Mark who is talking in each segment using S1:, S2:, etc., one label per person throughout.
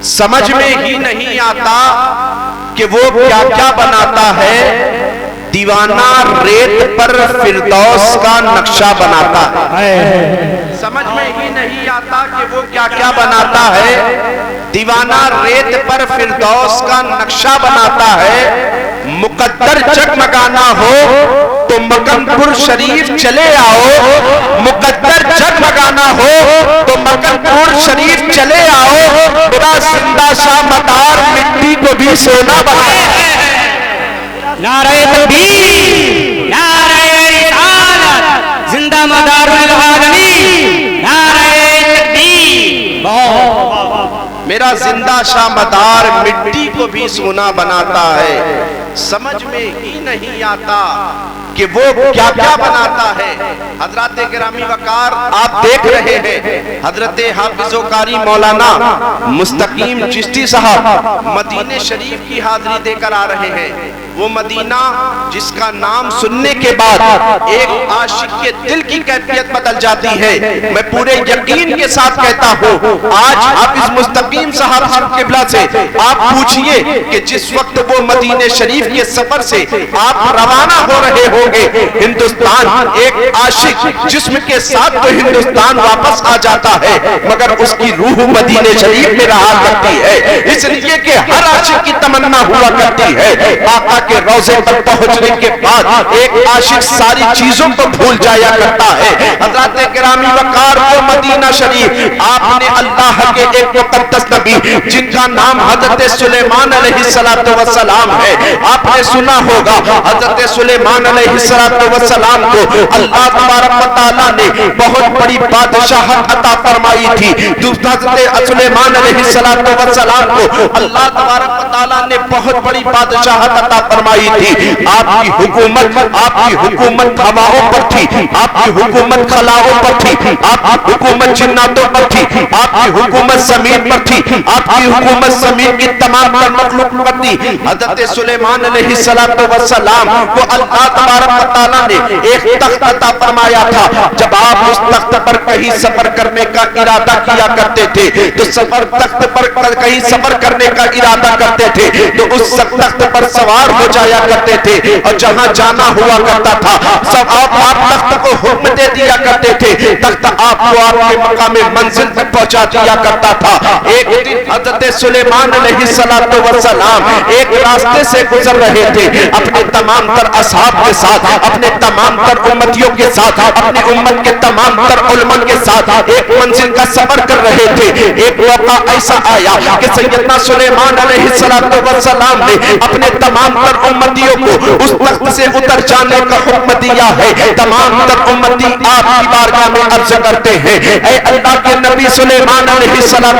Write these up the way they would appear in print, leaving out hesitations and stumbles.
S1: سمجھ میں ہی نہیں آتا کہ وہ کیا کیا بناتا ہے، دیوانہ ریت پر فردوس کا نقشہ بناتا ہے۔ سمجھ میں ہی نہیں آتا کہ وہ کیا کیا بناتا ہے، دیوانہ ریت پر فردوس کا نقشہ بناتا ہے۔ مقدر جگمگانا ہو تو مکن پور شریف چلے آؤ، مقدر جگمگانا ہو تو مکن پور شریف چلے آؤ، میرا زندہ شاہ مدار مٹی کو بھی سونا بنایا۔
S2: نعرہ تکبیر، نعرہ رسالت، زندہ مدار العالمین، نعرہ تکبیر۔
S1: میرا زندہ شاہ مدار مٹی کو بھی سونا بناتا ہے۔ سمجھ میں ہی نہیں آتا کہ وہ کیا کیا بناتا ہے۔ حضرات گرامی وقار آپ دیکھ رہے ہیں حضرت حافظ و قاری مولانا مستقیم چشتی صاحب مدینہ شریف کی حاضری دے کر آ رہے ہیں۔ وہ مدینہ جس کا نام سننے کے بعد ایک عاشق کے دل کی کیفیت بدل جاتی ہے۔ میں پورے یقین کے ساتھ کہتا ہوں آج حافظ مستقیم صاحب قبلہ سے آپ پوچھئے کہ جس وقت وہ مدینہ شریف کے سفر سے آپ روانہ ہو رہے ہوں گے ہندوستان، ایک عاشق جسم کے ساتھ تو ہندوستان واپس آ جاتا ہے مگر اس کی روح مدینہ شریف میں رہا کرتی ہے، اس لیے کہ ہر عاشق کی تمنا ہوا کرتی ہے آقا کے روضے پر پہنچنے کے بعد ایک عاشق ساری چیزوں کو بھول جایا کرتا ہے۔ حضرات گرامی وقار وہ مدینہ شریف آپ نے اللہ کے ایک مقدس نبی جن کا نام حضرت سلیمان علیہ السلام ہے، آپ نے سنا ہوگا حضرت سلیمان علیہ السلام کو اللہ تبارک و تعالیٰ نے بہت بڑی بادشاہت عطا فرمائی تھی۔ حضرت سلیمان علیہ السلام کو اللہ تبارک و تعالیٰ نے بہت بڑی بادشاہت عطا فرمائی تھی۔ آپ کی حکومت ہواؤں پر تھی، آپ کی حکومت خلاؤں پر تھی، آپ کی حکومت جناتوں پر تھی، آپ کی حکومت زمین پر تھی، آپ کی حکومت زمین کی تمام مخلوق پر تھی۔ حضرت سلیمان علیہ السلام کو اللہ تبارک و تعالیٰ نے ایک تخت عطا فرمایا تھا۔ جب آپ اس تخت پر کہیں سفر کرنے کا ارادہ کیا کرتے تھے تو تخت پر کہیں سفر کرنے کا ارادہ کرتے تھے تو اس تخت پر سوار ہو جایا کرتے تھے اور جہاں جانا ہوا کرتا تھا سب آپ تخت کو حکم دے دیا کرتے تھے، تخت آپ کو آپ کے مقام منزل تک پہنچا دیا کرتا تھا۔ ایک دن حضرت سلیمان علیہ السلام ایک راستے سے گزر رہے تھے اپنے تمام تر اصحاب کے ساتھ، اپنے تمام تر امتیوں کے ساتھ، اپنی امت کے تمام تر علماء کے ساتھ ایک منزل کا سفر کر رہے تھے۔ ایک موقع ایسا آیا کہ سیدنا سلیمان علیہ السلام نے اپنے تمام تر امتیوں کو اس تخت سے اتر جانے کا حکم دیا ہے۔ تمام تر امتی آپ کی بارگاہ میں عرض کرتے ہیں اے اللہ کے نبی سلیمان علیہ السلام،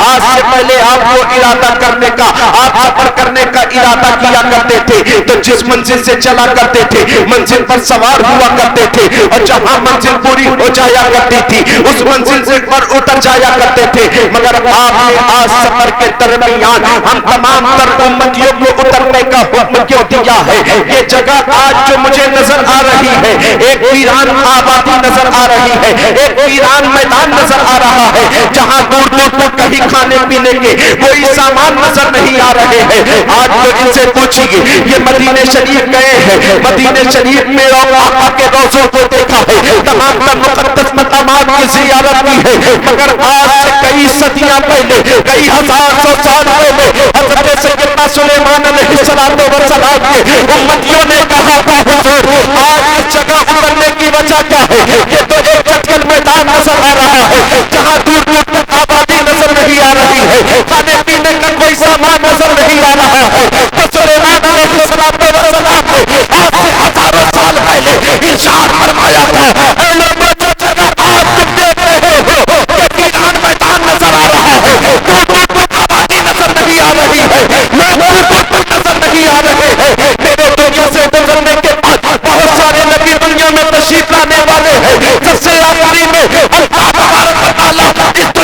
S1: آج سے پہلے آپ کو ارادہ کرنے کا، آپ سفر کرنے کا ارادہ کیا کرتے تھے تو جس منزل سے چلا کرتے تھے منزل پر سوار ہوا کرتے تھے اور جہاں منزل پوری ہو جایا کرتی تھی اس منزل سے پر اتر جایا کرتے تھے، مگر آپ نے آج سفر کے درمیان ہم تمام تر امتیوں کو اترنے کا حکم کیوں دیا ہے؟ یہ جگہ آج جو مجھے نظر آ رہی ہے ایک ویران آبادی نظر آ رہی ہے، ایک ویران میدان نظر آ رہا ہے جہاں دور دور تک کہیں کھانے پینے کے کوئی سامان نظر نہیں آ رہے ہیں۔ آج تو ان سے پوچھیے یہ مدینہ شریف گئے ہیں، مدینہ شریف میں آقا کے روضوں کو دیکھا ہے، تمام تر مقدس مقامات کی زیارت کی ہے، مگر آج سے کئی صدیاں پہلے، کئی ہزار سو سال پہلے حضرت سیدنا سلیمان علیہ السلام کے امتیوں نے کہا تھا حضور آج اس جگہ اترنے کی وجہ کیا ہے؟ یہ تو ایک جنگل میدان نظر آ رہا ہے جہاں دور دور تک آبادی نظر نہیں آ رہی ہے، کھانے پینے کا کوئی سامان نظر نہیں آ رہا ہے۔ تو سلیمان علیہ السلام نے آج سے ہزاروں سال پہلے ارشاد فرمایا تھا اے لوگوں جو جگہ آج تم دیکھ رہے ہو یہ ویران میدان نظر آ رہا ہے، دور دور تک آبادی نظر نہیں آ رہی ہے، لوگ دور دور تک نظر نہیں آ رہے ہیں۔ میرے دنیا سے گزرنے کے بعد بہت سارے نبی دنیا میں تشریف لانے والے ہیں، سب سے آخری میں اللہ تبارک و تعالیٰ اس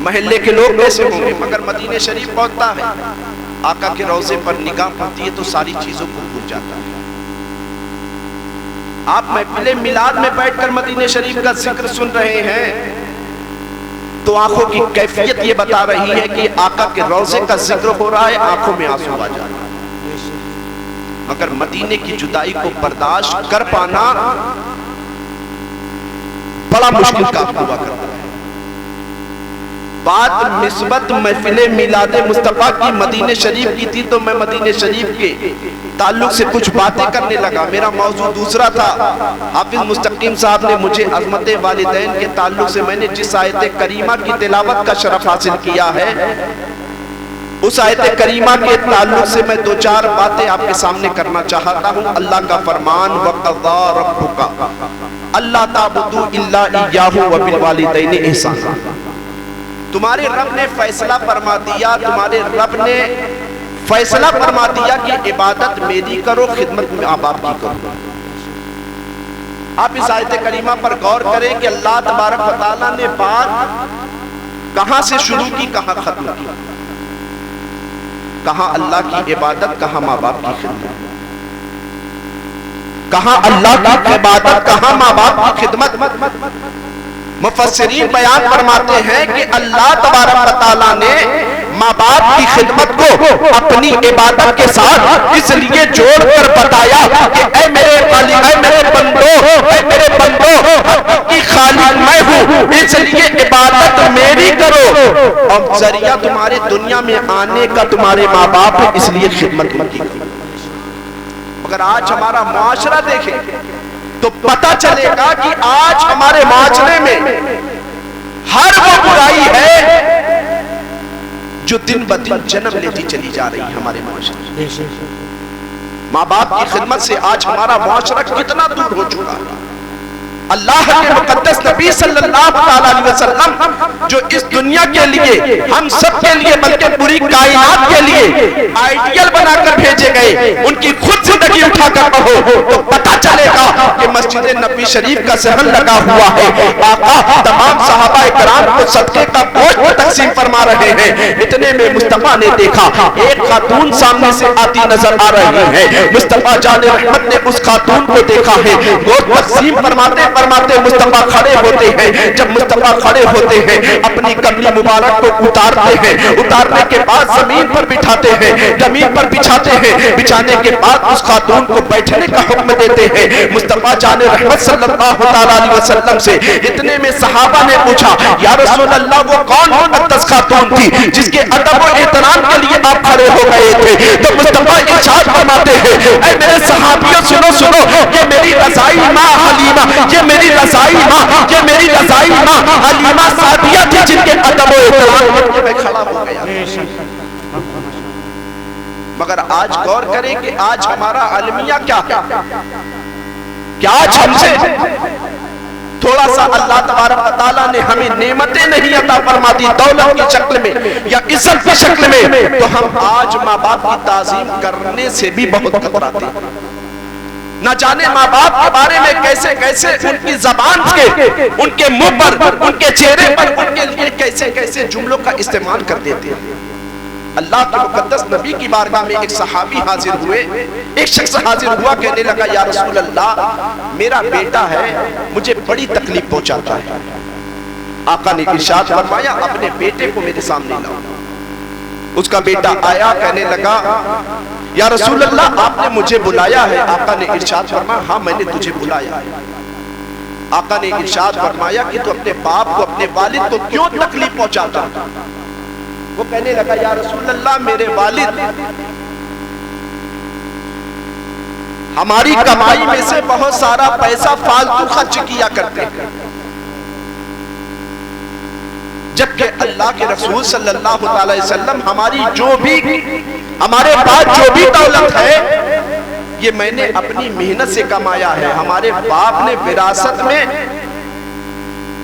S1: محلے کے لوگ کیسے ہوں گے، مگر مدینہ شریف پہنچتا ہے، آقا کے روضے پر نگاہ پڑتی ہے تو ساری چیزوں کو بھول جاتا ہے۔ آپ محفل میلاد میں بیٹھ کر مدینہ شریف کا ذکر سن رہے ہیں تو آنکھوں کی کیفیت یہ بتا رہی ہے کہ آقا کے روضے کا ذکر ہو رہا ہے، آنکھوں میں آنسو آ جا رہا ہے۔ مگر مدینے کی جدائی کو برداشت کر پانا بڑا مشکل کام ہوا کرتا ہے۔ بات نسبت محفل میلاد مصطفیٰ کی مدینہ شریف کی تھی تو میں مدینہ شریف کے تعلق سے کچھ باتیں کرنے لگا، میرا موضوع دوسرا تھا۔ حافظ مستقیم صاحب نے مجھے عظمت والدین کے تعلق سے میں نے جس آیت کریمہ کی تلاوت کا شرف حاصل کیا ہے، اس آیت کریمہ کے تعلق سے میں دو چار باتیں آپ کے سامنے کرنا چاہتا ہوں۔ اللہ کا فرمان وَقَضَىٰ رَبُّكَ أَلَّا تَعْبُدُوا إِلَّا إِيَّاهُ وَبِالْوَالِدَيْنِ إِحْسَانًا۔ تمہارے رب نے فیصلہ فرما دیا، تمہارے رب نے فیصلہ فرما دیا کہ عبادت میری کرو، خدمت ماں باپ کی کرو۔ آپ اس آیت کریمہ پر غور کریں کہ اللہ تبارک و تعالیٰ نے بات کہاں سے شروع کی، کہاں ختم کی، کہاں اللہ کی عبادت، کہاں ماں باپ کی خدمت، کہاں اللہ کی عبادت، کہاں ماں باپ کی خدمت۔ مفسرین بیان فرماتے ہیں کہ اللہ تبارک و تعالیٰ نے ماں باپ کی خدمت کو اپنی عبادت کے ساتھ اس لیے جوڑ کر بتایا کہ اے میرے خالق، اے میرے بندو حقیقی خالق میں ہوں، اس لیے عبادت میری کرو، اور ذریعہ تمہارے دنیا میں آنے کا تمہارے ماں باپ ہے، اس لیے خدمت ان کی کرو۔ اگر آج ہمارا معاشرہ دیکھیں تو پتہ چلے گا کہ آج ہمارے معاشرے میں ہر وہ برائی ہے جو دن بدن جنم لیتی چلی جا رہی ہے ہمارے معاشرے۔ ماں باپ کی خدمت سے آج ہمارا معاشرہ کتنا دور ہو چکا ہے۔ اللہ کے مقدس نبی صلی اللہ علیہ وسلم جو اس دنیا کے لیے، ہم سب کے لیے، بلکہ پوری کائنات کے لیے آئیڈیل بنا کر بھیجے گئے، ان کی خود زندگی اٹھا کر پڑھو تو پتہ چلے گا کہ مسجد نبی شریف کا صحن لگا ہوا ہے، آقا تمام صحابہ کرام کو صدقے کا گوشت تقسیم فرما رہے ہیں۔ اتنے میں مصطفیٰ نے دیکھا ایک خاتون سامنے سے آتی نظر آ رہی ہے، مصطفیٰ جان رحمت نے اس خاتون کو دیکھا ہے، گوشت تقسیم فرماتے مصطفیٰ کھڑے ہوتے ہیں۔ جب مصطفیٰ کھڑے ہوتے ہیں اپنی کملی مبارک کو اتارتے ہیں، اتارنے کے بعد زمین پر بٹھاتے ہیں، زمین پر بچھاتے ہیں، بچھانے کے بعد اس خاتون کو بیٹھنے کا حکم دیتے ہیں۔ مصطفیٰ جان رحمت صلی اللہ علیہ وسلم سے اتنے میں صحابہ نے پوچھا یا رسول اللہ وہ کون مقدس خاتون تھی جس کے ادب و احترام کے لیے آپ کھڑے ہو گئے تھے؟ تو مصطفیٰ ارشاد فرماتے ہیں اے میرے صحابیوں سنو، یہ میری رضائی ماں حلیمہ، یہ میری رضائی ماں، یہ میری رضائی ماں حلیمہ سعدیہ تھی جن کے ادب و احترام کے میں کھڑا ہو گیا۔ مگر آج غور کریں کہ آج ہمارا المیہ کیا ہے کہ آج ہم سے تھوڑا سا اللہ تبارک و تعالیٰ نے ہمیں نعمتیں نہیں عطا فرما دی دولت کی شکل میں یا عزت کی شکل میں، تو ہم آج ماں باپ کی تعظیم کرنے سے بھی بہت کتراتے ہیں۔ نہ جانے ماں باپ کے بارے میں کیسے کیسے ان کی زبان کے، ان کے منہ پر، ان کے چہرے پر، ان کے لیے کیسے کیسے جملوں کا استعمال کر دیتے ہیں۔ اللہ کے مقدس نبی کی بارگاہ میں ایک صحابی حاضر ہوئے، ایک شخص حاضر ہوا، کہنے لگا یا رسول اللہ میرا بیٹا ہے مجھے بڑی تکلیف پہنچاتا ہے۔ آقا نے ارشاد فرمایا اپنے بیٹے کو میرے سامنے لاؤ۔ اس کا بیٹا آیا، کہنے لگا یا رسول اللہ آپ نے مجھے بلایا ہے؟ آقا نے ارشاد فرمایا ہاں میں نے تجھے بلایا ہے۔ آقا نے ارشاد فرمایا کہ تو اپنے باپ کو، اپنے والد کو کیوں تکلیف پہنچاتا؟ وہ کہنے لگا یا رسول اللہ میرے والد ہماری کمائی میں سے بہت سارا پیسہ فالتو خرچ کیا کرتے ہیں، جبکہ اللہ کے رسول صلی اللہ علیہ وسلم ہماری جو بھی، ہمارے پاس جو بھی دولت ہے یہ میں نے اپنی محنت سے کمایا ہے، ہمارے باپ نے وراثت میں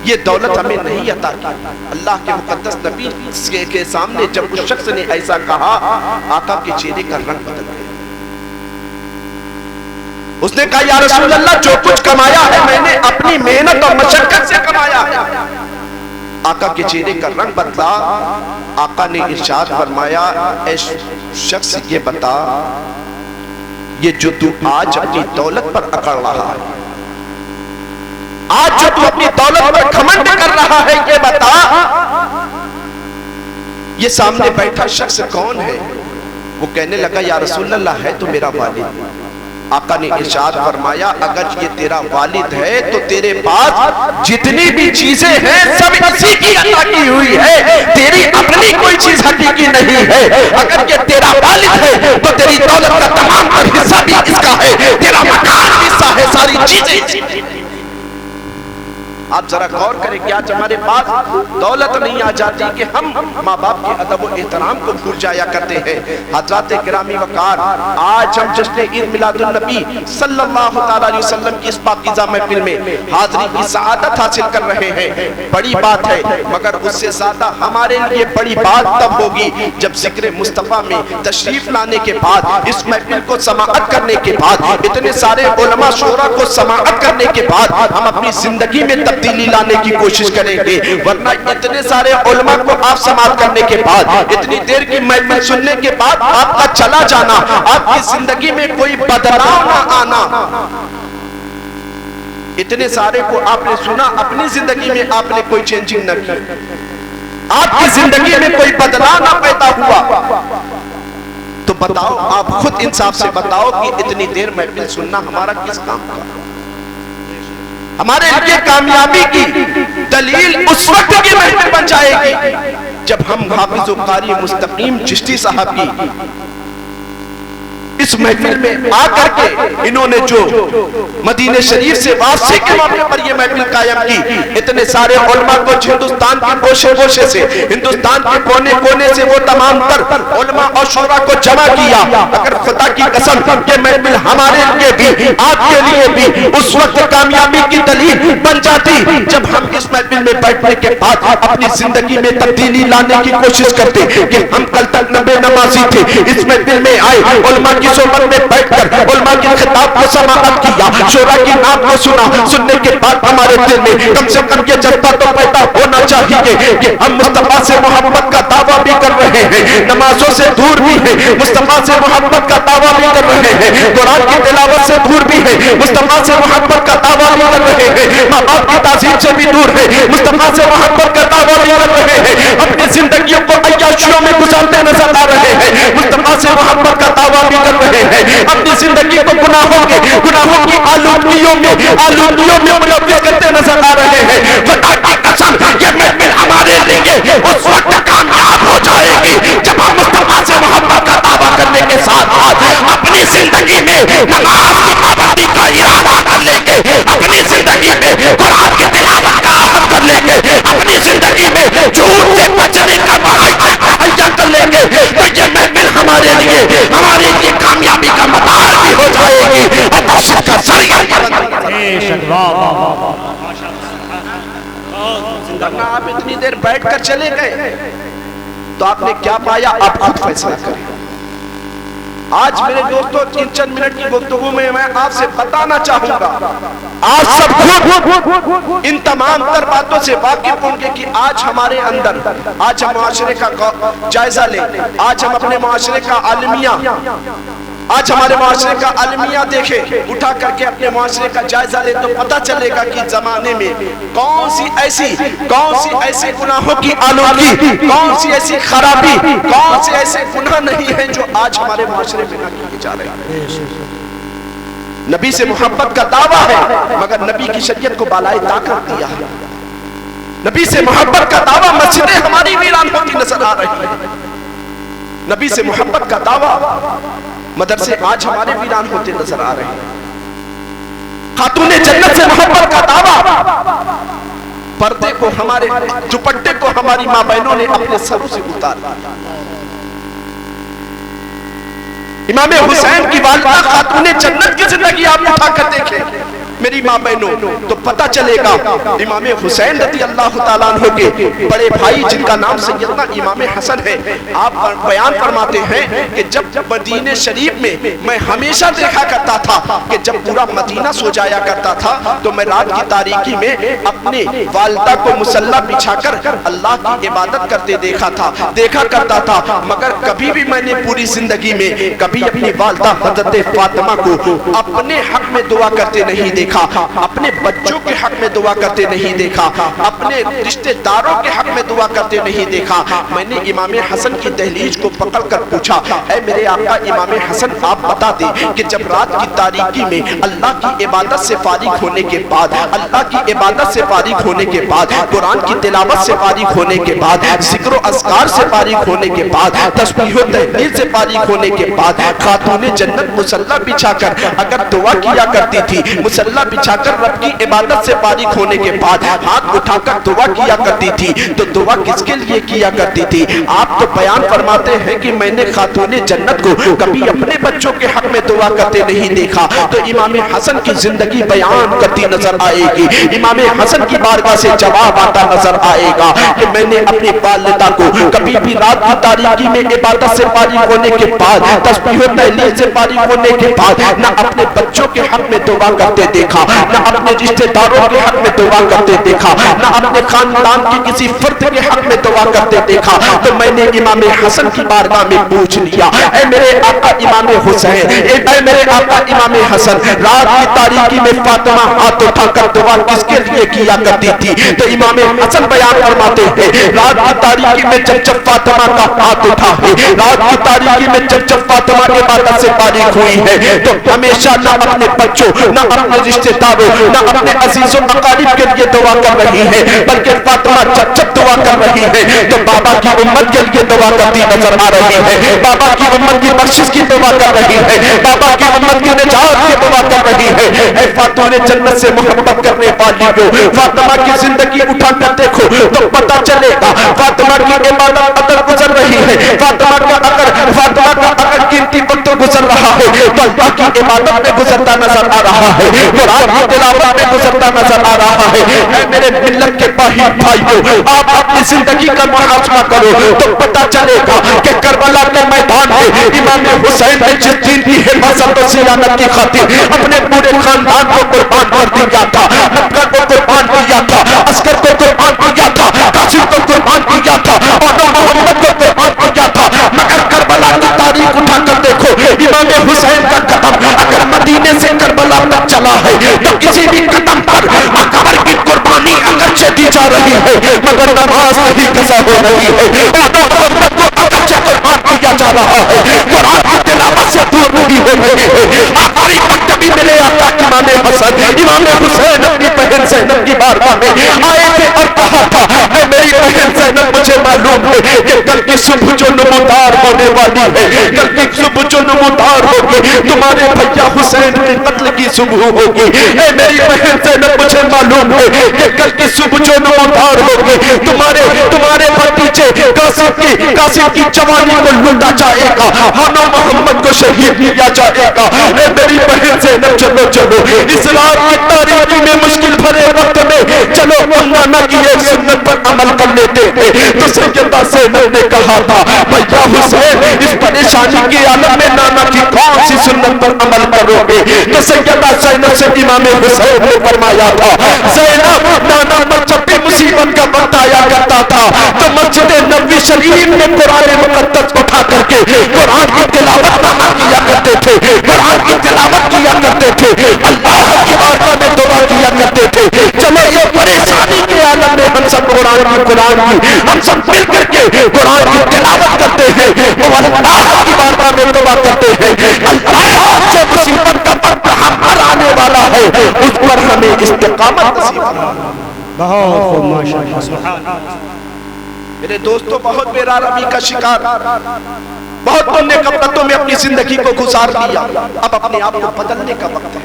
S1: یہ دولت ہمیں نہیں عطا کی۔ اللہ کے مقدس نبی کے سامنے جب اس شخص نے ایسا کہا آقا کے چہرے کا رنگ بدل گیا۔ اس نے کہا یا رسول اللہ جو کچھ کمایا ہے میں نے اپنی محنت اور مشقت سے کمایا ہے۔ آقا کے چہرے کا رنگ بدلا. آقا نے ارشاد فرمایا اے شخص یہ بتا یہ جو تو آج اپنی دولت پر اکڑ رہا ہے, آج جو تو اپنی دولت پر گھمنڈ کر رہا ہے, یہ بتا یہ سامنے بیٹھا شخص کون ہے؟ وہ کہنے لگا یا رسول اللہ ہے تو میرا والد. آقا نے ارشاد فرمایا اگر یہ تیرا والد ہے تو تیرے پاس جتنی بھی چیزیں ہیں سب اسی کی عطا کی ہوئی ہے, تیری اپنی کوئی چیز حقیقی نہیں ہے. اگر یہ تیرا والد ہے تو تیری دولت کا تمام تر حصہ بھی اس کا ہے, تیرا مکان حصہ ہے, ساری چیزیں. آپ ذرا غور کریں کہ آج ہمارے پاس دولت نہیں آ جاتی کہ ہم ماں باپ کے ادب و احترام کو بھول جایا کرتے ہیں. حضرات گرامی وقار, آج ہم جشن عید میلاد النبی صلی اللہ علیہ وسلم کی اس پاکیزہ محفل میں حاضری کی سعادت حاصل کر رہے ہیں. بڑی بات ہے, مگر اس سے زیادہ ہمارے لیے بڑی بات تب ہوگی جب ذکر مصطفیٰ میں تشریف لانے کے بعد, اس محفل کو سماعت کرنے کے بعد, اتنے سارے علماء شورا کو سماعت کرنے کے بعد ہم اپنی زندگی میں تبدیلی لانے کی کوشش کریں گے. ورنہ اتنے سارے علماء کو آپ سماعت کرنے کے بعد, اتنی دیر کی محفل سننے کے بعد آپ کا چلا جانا, آپ کی زندگی میں کوئی بدلاؤ نہ آنا, اتنے سارے کو آپ نے سنا, اپنی زندگی میں آپ نے کوئی چینجنگ نہ کی, آپ کی زندگی میں کوئی بدلاؤ نہ پیدا ہوا, تو بتاؤ, آپ خود انصاف سے بتاؤ کہ اتنی دیر محفل سننا ہمارا کس کام کا؟ ہمارے لیے کامیابی کی دلیل اس وقت کی محفل بن جائے گی جب ہم حافظ و قاری مستقیم چشتی صاحب کی اس محفل میں آ کر کے انہوں نے جو مدینہ شریف سے واپسی کے موقع پر یہ محفل قائم کی, اتنے سارے علماء کو ہندوستان کے گوشے گوشے سے, ہندوستان کے کونے کونے سے وہ تمام تر علماء اور شورا کو جمع کیا. اگر خدا کی قسم یہ محفل ہمارے لیے بھی آپ کے لیے بھی اس وقت کامیابی کی دلیل بن جاتی جب ہم اس محفل میں بیٹھنے کے بعد اپنی زندگی میں تبدیلی لانے کی کوشش کرتے کہ ہم کل تک نبے نمازی تھے, اس محفل میں آئے علماء کی صحبت میں بیٹھ کر علماء کے خطاب کو سماعت کیا, شورا کی نام کو سنا, سننے کے بعد ہمارے دل میں کم سے کم یہ جذبہ تو پیدا ہونا چاہیے کہ ہم مصطفیٰ سے محبت کا دعویٰ بھی کر رہے ہیں, نمازوں سے دور بھی ہیں, مصطفیٰ سے محبت کا دعویٰ بھی کر رہے ہیں, قرآن کی تلاوت سے دور بھی ہیں, مصطفیٰ سے محبت کا دعویٰ بھی کر رہے ہیں, ماں باپ کی تعظیم سے بھی دور ہیں, مصطفیٰ سے محبت کا دعویٰ بھی کر رہے ہیں, اپنی زندگیوں کو عیاشیوں میں گزارتے نظر آ رہے ہیں, مصطفیٰ سے محبت کا دعویٰ بھی کر رہے ہیں, اپنی زندگی کو گناہوں کی آلودگیوں میں ملوث کرتے نظر آ رہے ہیں. خدا کی قسم یہ محفل ہمارے لیے اس وقت کامیاب ہو جائے گی جب ہم مصطفیٰ سے محبت کا دعویٰ کرنے کے ساتھ ساتھ اپنی زندگی میں نماز کی پابندی کا ارادہ کر لیں گے, اپنی زندگی میں قرآن کی تلاوت کا عہد کر لیں گے, اپنی زندگی میں جھوٹ سے بچنے کا معاہدہ کر لیں گے, تو یہ محفل ہمارے لیے کامیابی کا مدار بھی ہو جائے گی اور توفیق کا ذریعہ ورنہ آپ اتنی دیر بیٹھ کر چلے گئے تو آپ نے کیا پایا, آپ خود فیصلہ کریں. آج میرے دوستو چند منٹ کی گفتگو میں آپ سے بتانا چاہوں گا, آج سب خود ان تمام تر باتوں سے واقف ہوں گے کہ آج ہمارے اندر, آج ہم معاشرے کا جائزہ لیں, آج ہم اپنے معاشرے کا آج ہمارے معاشرے کا عالمیہ دیکھیں, اٹھا کر کے اپنے معاشرے کا جائزہ لے تو پتہ چلے گا کہ زمانے میں کون سی ایسی گناہوں کی آلودگی, کون سی ایسی خرابی, کون سے ایسے گناہ نہیں ہیں جو آج ہمارے معاشرے میں نہ کیے جا رہے ہیں. نبی سے محبت کا دعویٰ ہے مگر نبی کی شریعت کو بالائے طاقت دیا ہے. نبی سے محبت کا دعویٰ, مسجدیں ہماری ویران ہوتی نظر آ رہی ہیں. نبی سے محبت کا دعویٰ, مدرسے آج ہمارے ویران ہوتے نظر آ رہے ہیں. خاتون جنت سے محبت کا دعویٰ, پردے کو ہمارے دوپٹے کو ہماری ماں بہنوں نے اپنے سروں سے اتار دیا. امام حسین کی والدہ خاتون جنت کی زندگی آپ اٹھا کر دیکھیں, میری ماں بہنوں، تو پتہ چلے گا امام حسین رضی اللہ تعالیٰ عنہ کے بڑے بھائی جن کا نام سیدنا امام حسن ہے، آپ بیان فرماتے ہیں کہ جب مدینہ شریف میں ہمیشہ دیکھا کرتا تھا کہ جب پورا مدینہ سو جایا کرتا تھا تو میں رات کی تاریکی میں اپنی والدہ کو مصلی بچھا کر اللہ کی عبادت کرتے دیکھا کرتا تھا، مگر کبھی بھی میں نے پوری زندگی میں کبھی اپنی والدہ حضرت فاطمہ کو اپنے حق میں دعا کرتے نہیں دیکھا، اپنے بچوں کے حق میں دعا کرتے نہیں دیکھا، اپنے رشتہ داروں کے حق میں دعا کرتے نہیں دیکھا۔ میں نے امام حسن کی دہلیز کو پکڑ کر پوچھا، اے میرے آقا امام حسن آپ بتا دیں کہ جب رات کی تاریکی میں اللہ کی عبادت سے فارغ ہونے کے بعد، اللہ کی عبادت سے فارغ ہونے کے بعد، قرآن کی تلاوت سے فارغ ہونے کے بعد، ذکر و اذکار سے فارغ ہونے کے بعد، تسبیح و تحلیل سے فارغ ہونے کے بعد، خاتون جنت مصلی بچھا کر اگر دعا کیا کرتی تھی، مصلی بچھا کر رب کی عبادت سے فارغ ہونے کے بعد ہاتھ اٹھا کر دعا کیا کرتی تھی، تو دعا کس کے لیے کیا کرتی تھی؟ آپ تو بیان فرماتے ہیں کہ میں نے خاتون جنت کو کبھی اپنے بچوں کے حق میں دعا کرتے نہیں دیکھا۔ تو امام حسن کی زندگی بیان کرتی نظر آئے گی، امام حسن کی بارگاہ سے جواب آتا نظر آئے گا کہ میں نے اپنی والدہ کو کبھی بھی رات کی تاریکی میں عبادت سے فارغ ہونے کے بعد، تسبیح و تحلیل سے فارغ ہونے کے بعد نہ اپنے بچوں کے حق میں دعا کرتے دیکھا، نہ اپنے رشتہ داروں کے حق میں دعا کرتے دیکھا، نہ اپنے خاندان کی کسی فرد کے حق میں دعا کرتے دیکھا۔ تو میں نے امام حسن کی بارگاہ میں پوچھ لیا، اے میرے آقا امام حسین، اے میرے آقا امام حسن، رات کی تاریکی میں فاطمہ ہاتھ اٹھا کر دعا کس کے لیے کیا کرتی تھی؟ تو امام حسن بیان فرماتے ہیں رات کی تاریکی میں جب فاطمہ کا ہاتھ اٹھا ہے، رات کی تاریکی میں جب فاطمہ عبادت سے فارغ ہوئی ہے، تو ہمیشہ نہ اپنے بچوں، نہ اپنے رشتہ داروں، نہ اپنے عزیز و اقارب کے لیے دعا کر رہی ہے، بلکہ فاطمہ جب دعا کر رہی ہے تو بابا کی امت کے لیے دعا کرتی نظر آ رہی ہے، بابا کی امت کی بخشش کی دعا کر رہی ہے، بابا کی امت کی نجات کی دعا کر رہی ہے۔ اے خاتون جنت سے محبت کرنے والیوں، فاطمہ کی زندگی اٹھا کر دیکھو تو پتہ چلے گا فاطمہ کی عبادت اگر گزر رہی ہے، فاطمہ کا اگر قیمتی وقت گزر رہا ہے تو اللہ کی عبادت میں گزرتا نظر آ رہا ہے، قرآن کی تلاوت میں گزرتا نظر آ رہا ہے۔ اے میرے ملت کے بھائیوں، آپ اپنی زندگی کا محاسبہ کرو تو پتہ چلے گا کہ کربلا کے میدان میں امام حسین نے جس دین کی حفاظت و صیانت کی خاطر اپنے پورے خاندان کو قربان کر دیا تھا، مکہ کو قربان کیا تھا، عسکر کو قربان کیا تھا، قاسم کو قربان کیا تھا، اور محمد کو قربان کیا تھا، مگر کربلا کی تاریخ اٹھا کر دیکھو امام حسین کا قدم اگر مدینے سے کربلا تک چلا ہے تو کسی بھی قدم پر اکبر کی قربانی اگرچہ دی جا رہی ہے مگر نماز نہیں قضا ہو رہی ہے، اور محمد کو اگرچہ قربان کیا جا رہا ہے، قرآن کی تلاوت سے دور نہیں ہو رہی ہے۔ آخری وقت بھی میرے آقا امام حسن امام حسین اپنی بہن زینب کی بارگاہ میں آئے تھے اور کہا تھا، اے میری بہن زینب مجھے معلوم ہے کہ کل کی صبح جو نمودار ہونے والی ہے، کل کی صبح جو نمودار ہوگی تمہارے بھیا حسین کے قتل کی صبح ہوگی۔ اے میری بہن زینب مجھے معلوم ہے کہ کل کی صبح جو نمودار ہوگی تمہارے بھتیجے قاسم کی جوانی کو لوٹا جائے گا، ہم محمد کو شہید کیا جائے گا۔ اے میری بہن زینب چلو اس رات کی تاریکی میں مشکل بھرے وقت میں چلو نانا کی ایک سنت پر عمل کر لیتے ہیں۔ تو سیدہ زینب نے کہا تھا بھیا حسین اس پریشانی کے عالم میں نانا کی کون سی سنت پر عمل کرو گے؟ تو سیدہ زینب سے امام حسین نے فرمایا تھا زینب نانا جب بھی مصیبت کا وقت آیا کرتا تھا تو مسجد نبوی شریف میں قرآن مقدس اٹھا کر کے قرآن کی تلاوت کیا کرتے تھے، قرآن کی تلاوت کیا کرتے تھے، اللہ کی بارگاہ میں دعا کیا کرتے تھے۔ چلو یہ پریشانی کے عالم میں ہم سب قرآن کی ہم سب مل کر کے قرآن کی تلاوت کرتے ہیں اور اللہ کی بارگاہ میں دعا کرتے ہیں، اللہ سے مصیبت کا وقت ہم پر آنے والا ہے اس پر ہمیں استقامت نصیب فرما۔
S2: بہت ماشاءاللہ سبحان اللہ۔
S1: میرے دوستوں بہت بے آرامی کا شکار، بہت بننے غفلتوں میں اپنی زندگی کو گزار لیا، اب اپنے آپ کو بدلنے کا وقت ہے۔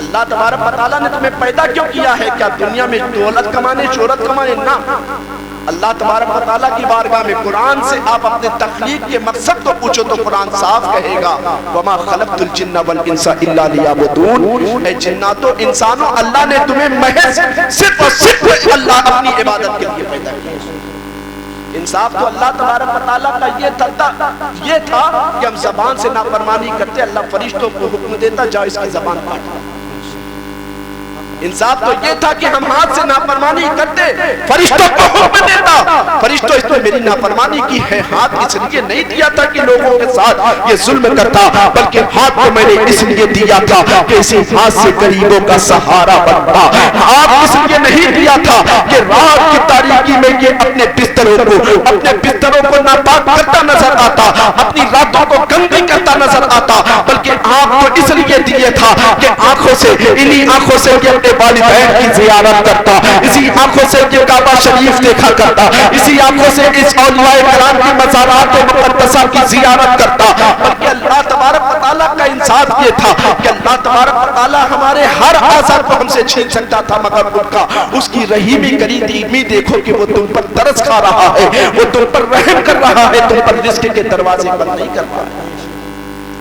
S1: اللہ تبارک و تعالیٰ نے تمہیں پیدا کیوں کیا ہے؟ کیا دنیا میں دولت کمانے، شہرت کمانے؟ نہ، اللہ تبارک و تعالیٰ کی بارگاہ میں قرآن سے آپ اپنے تخلیق کے مقصد کو پوچھو تو قرآن صاف کہے گا وَمَا خَلَقْتُ الْجِنَّ وَالْإِنسَ إِلَّا لِيَعْبُدُونَ، اے جناتو انسانوں، اللہ نے تمہیں محض صرف اور صرف اللہ اپنی عبادت کے لیے پیدا کیا۔ انصاف تو اللہ تبارک و تعالیٰ کا یہ تھا کہ ہم زبان سے نافرمانی کرتے، اللہ فرشتوں کو حکم دیتا جاؤ اس کی زبان کاٹو۔ انصاف تو یہ تھا کہ ہم ہاتھ سے نافرمانی کرتے، فرشتوں کو حکم دیتا، فرشتوں اس نے میری نافرمانی کی ہے، ہاتھ اس لیے نہیں دیا تھا کہ لوگوں کے ساتھ یہ ظلم کرتا، بلکہ ہاتھ کو میں نے اس لیے دیا تھا کہ اسی ہاتھ سے غریبوں کا سہارا بنتا۔ ہاتھ اس لیے نہیں دیا تھا کہ رات کی تاریکی میں یہ اپنے بستروں کو ناپاک کرتا نظر آتا، اپنی راتوں کو گندی کرتا نظر آتا، بلکہ آنکھ کو اس لیے دیے تھا کہ آنکھوں سے، انہی آنکھوں سے یہ اپنے والدین کی زیارت کرتا، اسی آنکھوں سے یہ کعبہ شریف دیکھا کرتا، اسی آنکھوں سے اس اولیاء کرام کی مزارات مقدسہ کی زیارت کرتا۔ بلکہ اللہ تبارک و تعالیٰ کا انصاف یہ تھا کہ اللہ تبارک و تعالیٰ ہمارے ہر اعضاء کو ہم سے چھین سکتا تھا، مگر ان کا اس کی رحیمی کریمی دیکھو کہ وہ تم پر ترس کھا رہا ہے، وہ تم پر رحم کر رہا ہے، تم پر رزق کے دروازے بند نہیں کر رہا ہے۔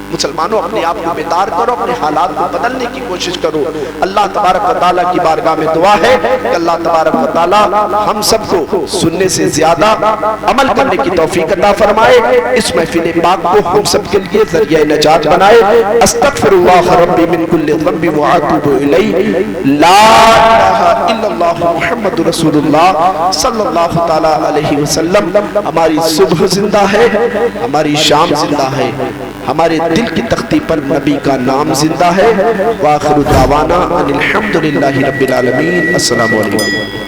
S1: مسلمانوں، اپنے آپ کو بیدار کرو، اپنے حالات کو بدلنے کی کوشش کرو۔ اللہ تبارک و تعالیٰ کی بارگاہ میں دعا ہے کہ اللہ تبارک و تعالیٰ ہم سب کو سننے سے زیادہ عمل کرنے کی توفیق عطا فرمائے، اس محفل پاک کو ہم سب کے لیے ذریعہ نجات بنائے۔ استغفر اللہ ربی من کل ذنب واتوب الیہ، لا الہ الا اللہ محمد رسول اللہ صلی اللہ تعالی علیہ وسلم۔ ہماری صبح زندہ ہے، ہماری شام زندہ ہے، ہمارے دل کی تختی پر نبی کا نام زندہ ہے۔ وآخر دعوانا ان الحمدللہ رب العالمین۔ السلام علیکم۔